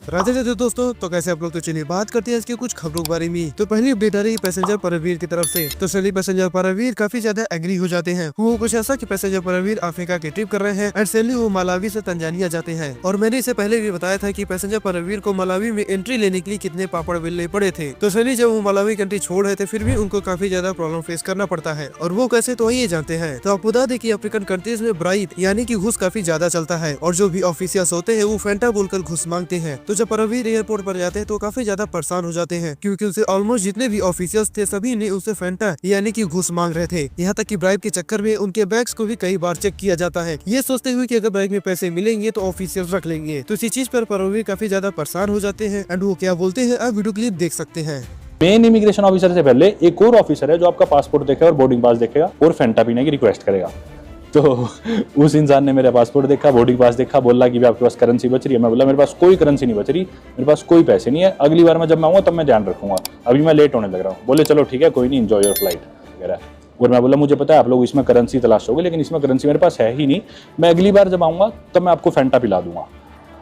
राधे राधे दोस्तों, तो कैसे आप लोग। तो चलिए बात करते हैं इसके कुछ खबरों के बारे में। तो पहली अपडेट आ रही है पैसेंजर परमवीर की तरफ से। तो चलिए पैसेंजर परमवीर काफी ज्यादा एग्री हो जाते हैं। वो कुछ ऐसा कि पैसेंजर परमवीर अफ्रीका की ट्रिप कर रहे हैं एंड सैडली वो मलावी से तंजानिया जाते हैं। और मैंने इसे पहले भी बताया था कि पैसेंजर परमवीर को मलावी में एंट्री लेने के लिए कितने पापड़ बेलने पड़े थे। तो चलिए जब वो मलावी कंट्री छोड़ रहे थे फिर भी उनको काफी ज्यादा प्रॉब्लम फेस करना पड़ता है। और वो कैसे, तो ये जानते हैं। तो आपको बता दें कि अफ्रीकन कंट्रीज में ब्राइब यानी कि घूस काफी ज्यादा चलता है और जो भी ऑफिशियल्स होते हैं वो फेंटा बोलकर घूस मांगते हैं। तो जब परमवीर एयरपोर्ट पर जाते हैं तो काफी ज्यादा परेशान हो जाते हैं क्योंकि उनसे ऑलमोस्ट जितने भी ऑफिशियल्स थे सभी ने उनसे फेंटा यानी कि घूस मांग रहे थे। यहाँ तक कि ब्राइब के चक्कर में उनके बैग्स को भी कई बार चेक किया जाता है, ये सोचते हुए कि अगर बैग में पैसे मिलेंगे तो ऑफिशियल्स रख लेंगे। तो इसी चीज पर परमवीर काफी ज्यादा परेशान हो जाते हैं एंड वो क्या बोलते हैं आप वीडियो क्लिप देख सकते हैं। मेन इमिग्रेशन ऑफिसर से पहले एक और ऑफिसर है जो आपका पासपोर्ट देखेगा और बोर्डिंग पास देखेगा और फेंटा पीने की रिक्वेस्ट करेगा। तो उस इंसान ने मेरा पासपोर्ट देखा, बोर्डिंग पास देखा, बोला कि आपके पास करेंसी बच रही है। मैं बोला मेरे पास कोई करेंसी नहीं बच रही, मेरे पास कोई पैसे नहीं है, अगली बार मैं जब मैं आऊँगा तब मैं ध्यान रखूंगा, अभी मैं लेट होने लग रहा हूँ। बोले चलो ठीक है कोई नहीं, एंजॉय योर फ्लाइट वगैरह। और मैं बोला मुझे पता है आप लोग इसमें करेंसी तलाशोगे लेकिन इसमें करेंसी मेरे पास है ही नहीं, मैं अगली बार जब आऊँगा तब मैं आपको फेंटा पिला दूंगा।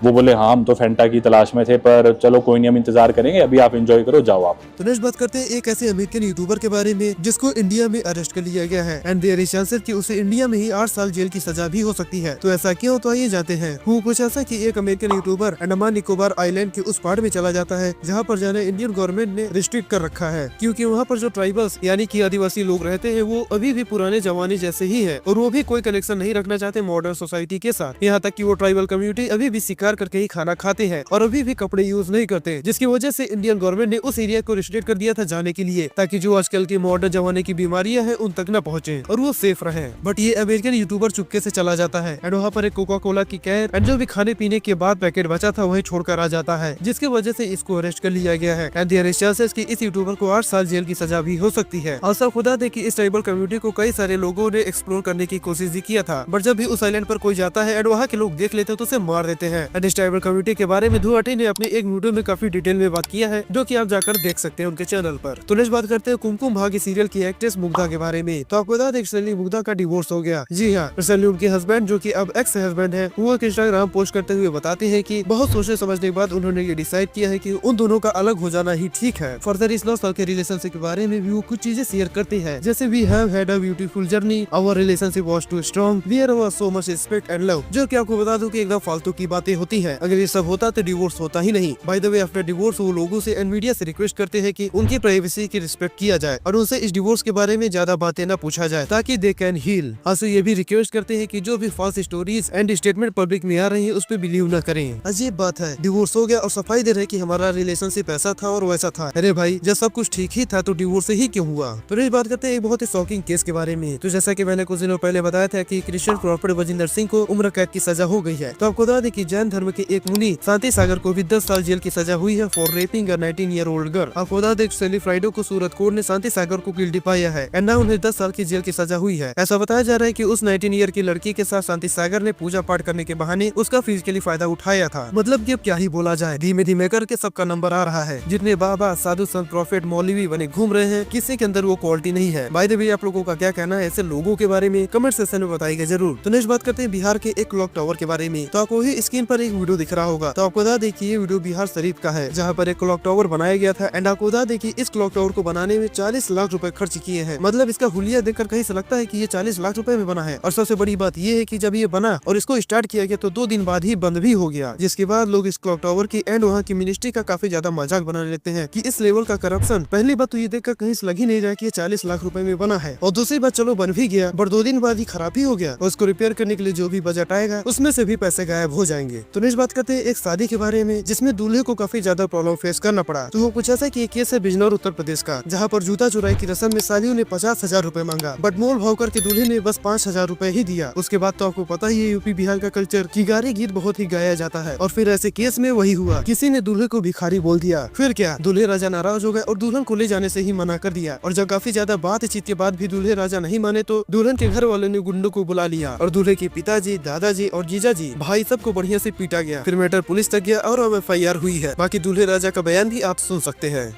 वो बोले हाँ हम तो फेंटा की तलाश में थे पर चलो कोई नहीं, हम इंतजार करेंगे, अभी आप एंजॉय करो, जाओ आप। तो नेक्स्ट बात करते हैं एक ऐसे अमेरिकन यूट्यूबर के बारे में जिसको इंडिया में अरेस्ट कर लिया गया है एंड देयर इज चांसेस कि उसे इंडिया में ही 8 साल जेल की सजा भी हो सकती है। तो ऐसा क्यों, तो आइए जानते हैं। वो कुछ ऐसा कि एक American YouTuber Andaman Nicobar island के उस पार्ट में चला जाता है जहाँ पर जाने इंडियन गवर्नमेंट ने रिस्ट्रिक्ट कर रखा है क्योंकि वहाँ पर जो ट्राइबल्स यानी कि आदिवासी लोग रहते हैं वो अभी भी पुराने जमाने जैसे ही है और वो भी कोई कनेक्शन नहीं रखना चाहते मॉडर्न सोसाइटी के साथ। यहाँ तक कि वो ट्राइबल कम्युनिटी अभी भी शिकार करके ही खाना खाते हैं और अभी भी कपड़े यूज नहीं करते, जिसकी वजह से इंडियन गवर्नमेंट ने उस एरिया को रिस्ट्रिक्ट कर दिया था जाने के लिए ताकि जो आजकल की मॉडर्न जमाने की बीमारियां हैं उन तक न पहुंचे और वो सेफ रहे। बट ये अमेरिकन यूट्यूबर चुपके से चला जाता है एंड वहाँ पर एक कोका कोला की कैन एंड जो भी खाने पीने के बाद पैकेट बचा था वही छोड़कर आ जाता है, जिसकी वजह से इसको अरेस्ट कर लिया गया है एंड देयर इज चांसेस कि इस यूट्यूबर को 8 साल जेल की सजा भी हो सकती है। और सब खुदा दे कि इस ट्राइबल कम्युनिटी को कई सारे लोगों ने एक्सप्लोर करने की कोशिश भी किया था, बट जब भी उस आइलैंड पर कोई जाता है एंड वहाँ के लोग देख लेते हैं तो उसे मार देते हैं। एंड इस ट्राइबल कम्युनिटी के बारे में धुआटी ने अपने एक वीडियो में काफी डिटेल में बात किया है जो कि आप जाकर देख सकते हैं उनके चैनल पर। तो नेक्स्ट बात करते हैं कुमकुम भाग्य सीरियल की एक्ट्रेस मुग्धा के बारे में। तो आपको बता दें रिसेंटली मुग्धा का डिवोर्स हो गया। जी हाँ, रिसेंटली उनके हस्बैंड जो कि अब एक्स हस्बैंड है वो एक इंस्टाग्राम पोस्ट करते हुए बताते हैं कि बहुत सोचने समझने के बाद उन्होंने ये डिसाइड किया है कि उन दोनों का अलग हो जाना ही ठीक है। फर्दर इस 9 साल के रिलेशनशिप के बारे में भी वो कुछ चीजें शेयर करते हैं जैसे we have had a beautiful journey, our relationship was too strong, there was so much respect and love. जो कि आपको बता दूं कि एकदम फालतू की बातें होती है, अगर ये सब होता तो डिवोर्स होता ही नहीं। By the way after divorce वो लोगों से एंड मीडिया से रिक्वेस्ट करते हैं कि उनकी प्राइवेसी की रिस्पेक्ट किया जाए और उनसे इस डिवोर्स के बारे में ज्यादा बातें न पूछा जाए ताकि दे कैन हील। also ये भी रिक्वेस्ट करते हैं कि जो भी false stories and statement public में आ रही है उस पर बिलीव न करें। अजीब बात है, डिवोर्स हो गया और सफाई दे रहे कि हमारा रिलेशनशिप ऐसा था और वैसा था। अरे भाई जब सब कुछ ठीक ही था तो डिवोर्स ही क्यों हुआ। तो इस बात करते हैं एक बहुत ही शॉकिंग केस के बारे में। तो जैसा कि मैंने कुछ दिनों पहले बताया था कि क्रिश्चियन प्रॉपर्टी वजिंदर सिंह को उम्र कैद की सजा हो गई है। तो आपको बता दें कि जैन धर्म के एक मुनि शांति सागर को भी 10 साल जेल की सजा हुई है for rapping a 19 year old girl. आपको बता दें सैली फ्राइडे को सूरत कोर्ट ने शांति सागर को गिल्टी पाया है एंड नाउ उन्हें 10 साल की जेल की सजा हुई है। ऐसा बताया जा रहा है कि उस 19 ईयर की लड़की के साथ शांति सागर ने पूजा पाठ करने के बहाने उसका फिजिकली फायदा उठाया था। मतलब कि अब क्या ही बोला जाए, धीमे धीमे करके सबका नंबर आ रहा है। जितने बाबा साधु संत प्रॉफिट मौलवी बने घूम रहे हैं किसी के अंदर वो क्वालिटी नहीं है। बाय द वे आप लोगों का क्या कहना है ऐसे लोगों के बारे में कमेंट सेक्शन में बताइएगा जरूर। तो नेक्स्ट बात करते हैं बिहार के एक क्लॉक टावर के बारे में। तो आपको ही स्क्रीन पर एक वीडियो दिख रहा होगा। तो आपको बता दें कि ये वीडियो बिहार शरीफ का है जहाँ पर एक क्लॉक टावर बनाया गया था एंड आपको बता दें कि इस क्लॉक टावर को बनाने में 40 लाख रुपए खर्च किए हैं। मतलब इसका हुलिया देखकर कहीं से लगता है कि ये 40 लाख रुपए में बना है। और सबसे बड़ी बात ये है कि जब ये बना और इसको स्टार्ट किया गया तो 2 दिन बाद ही बंद भी हो गया, जिसके बाद लोग इस क्लॉक टावर की एंड वहाँ की मिनिस्ट्री का काफी ज्यादा मजाक बना लेते हैं कि इस लेवल का करप्शन। पहली बात तो ये देखकर कहीं से लग ही नहीं रहा कि ये 40 लाख रुपए में बना है और दूसरी बात चलो बन भी गया बट 2 दिन बाद ही खराब ही हो गया और उसको रिपेयर करने के लिए जो भी बजट आएगा उसमें से भी पैसे गायब हो जाएंगे। तो नेक्स्ट बात करते हैं एक शादी के बारे में जिसमें दूल्हे को काफी ज्यादा प्रॉब्लम फेस करना पड़ा। तो वो कुछ ऐसा कि एक केस है बिजनौर उत्तर प्रदेश का जहाँ पर जूता चुराई की रस्म में सालियों ने 50,000 रुपए मांगा बट मोल भाव करके दूल्हे ने बस 5,000 रुपए ही दिया। उसके बाद तो आपको पता ही है यूपी बिहार का कल्चर की गारी गीत बहुत ही गाया जाता है और फिर ऐसे केस में वही हुआ, किसी ने दूल्हे को भिखारी बोल दिया। फिर क्या, दूल्हे राजा नाराज हो गए और दुल्हन को ले जाने से ही मना कर दिया। और जब काफी ज्यादा बातचीत के बाद भी दूल्हे राजा नहीं माने तो दुल्हन के घर वालों ने गुंडों को बुला लिया और दूल्हे के पिताजी, दादाजी और जीजाजी भाई सबको बढ़िया से पीटा गया। फिर मैटर पुलिस तक गया और अब FIR हुई है। बाकी दूल्हे राजा का बयान भी आप सुन सकते हैं।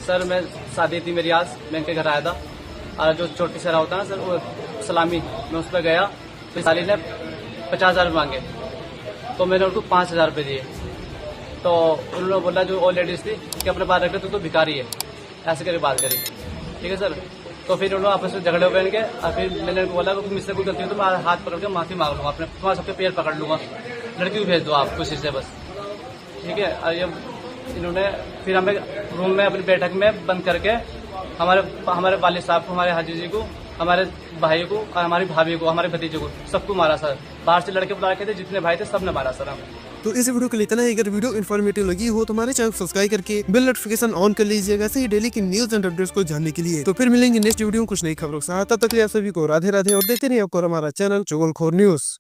सर मैं शादी थी मेरी आज, मैं के घर आया था और जो छोटी सरा होता है ना सर वो सलामी, मैं उस पर गया तो साली ने 50,000 मांगे तो मैंने उनको 5,000 रुपये दिए। तो उन्होंने बोला जो और लेडीज थी कि अपने बात रखे तो भिखारी है, ऐसे करके बात करी। ठीक है सर। तो फिर उन्होंने आपस में झगड़े हुए इनके, और फिर मैंने उनको बोला कि मुझसे कोई गलती हो तो मैं हाथ पकड़ के माफी मांग लूंगा, अपने तुम्हारे सबके पैर पकड़ लूंगा, लड़की को भेज दो आप खुशी से बस। ठीक है। और ये इन्होंने फिर हमें रूम में अपनी बैठक में बंद करके हमारे वालिद साहब को, हमारे हाजी जी को, हमारे भाई को और हमारी भाभी को, हमारे भतीजे को, सबको मारा सर। बाहर से लड़के बुला रखे थे, जितने भाई थे सब ने मारा सर हमें। तो इस वीडियो के लिए इतना ही। अगर वीडियो इन्फॉर्मेटिव लगी हो तो हमारे चैनल को सब्सक्राइब करके बेल नोटिफिकेशन ऑन कर लीजिएगा, ऐसे ही डेली की न्यूज एंड अपडेट्स को जानने के लिए। तो फिर मिलेंगे नेक्स्ट वीडियो में कुछ नई खबरों के साथ। तब तक के लिए आप सभी को राधे राधे और देखते रहिए आपको हमारा चैनल चुगलखोर न्यूज।